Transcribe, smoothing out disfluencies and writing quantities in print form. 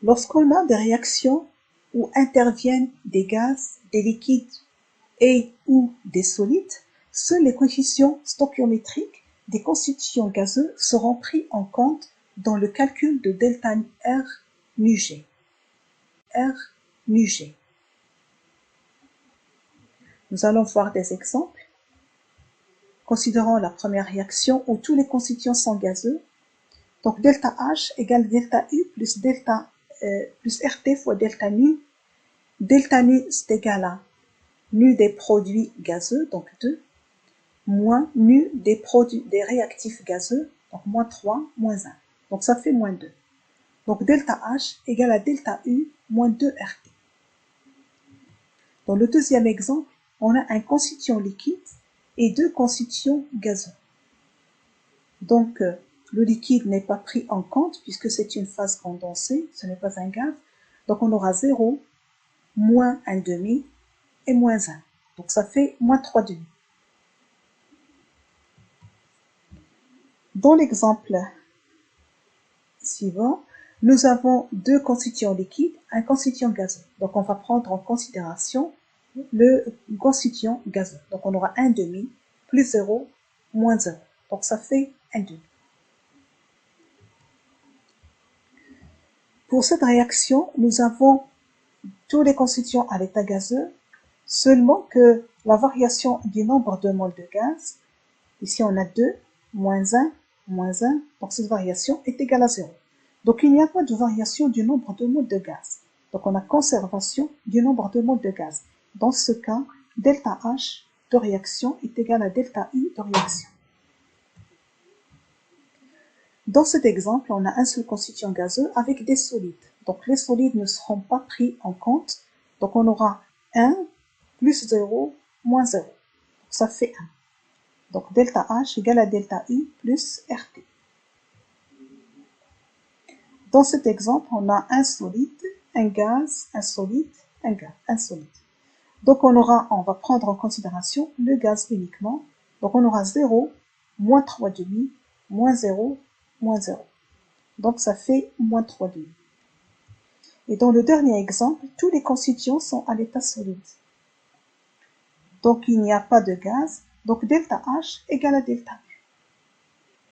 Lorsqu'on a des réactions où interviennent des gaz, des liquides et ou des solides, seuls les coefficients stoichiométriques des constituants gazeux seront pris en compte dans le calcul de delta R nu G. R nu G. Nous allons voir des exemples. Considérons la première réaction où tous les constituants sont gazeux. Donc delta H égale delta U plus RT fois delta nu. Delta nu c'est égal à nu des produits gazeux, donc 2, moins nu des réactifs gazeux, donc moins 3, moins 1. Donc ça fait moins 2. Donc delta H égale à delta U moins 2 RT. Dans le deuxième exemple, on a un constituant liquide et deux constituants gazeux. Donc, le liquide n'est pas pris en compte puisque c'est une phase condensée, ce n'est pas un gaz. Donc, on aura 0, moins 1,5 et moins 1. Donc, ça fait moins 3,5. Dans l'exemple suivant, nous avons deux constituants liquides, un constituant gazeux. Donc, on va prendre en considération le constituant gazeux. Donc, on aura 1,5 plus 0, moins 0. Donc, ça fait 1,5. Pour cette réaction, nous avons tous les constituants à l'état gazeux, seulement que la variation du nombre de moles de gaz, ici on a 2, moins 1, moins 1, donc cette variation est égale à 0. Donc il n'y a pas de variation du nombre de moles de gaz. Donc on a conservation du nombre de moles de gaz. Dans ce cas, delta H de réaction est égal à delta U de réaction. Dans cet exemple, on a un seul constituant gazeux avec des solides. Donc les solides ne seront pas pris en compte. Donc on aura 1 plus 0 moins 0. Donc ça fait 1. Donc delta H égale à delta U plus RT. Dans cet exemple, on a un solide, un gaz, un solide, un gaz, un solide. Donc on va prendre en considération le gaz uniquement. Donc on aura 0, moins 3,5, moins 0, moins 0. Donc ça fait moins 3,5. Et dans le dernier exemple, tous les constituants sont à l'état solide. Donc il n'y a pas de gaz, donc delta H égale à delta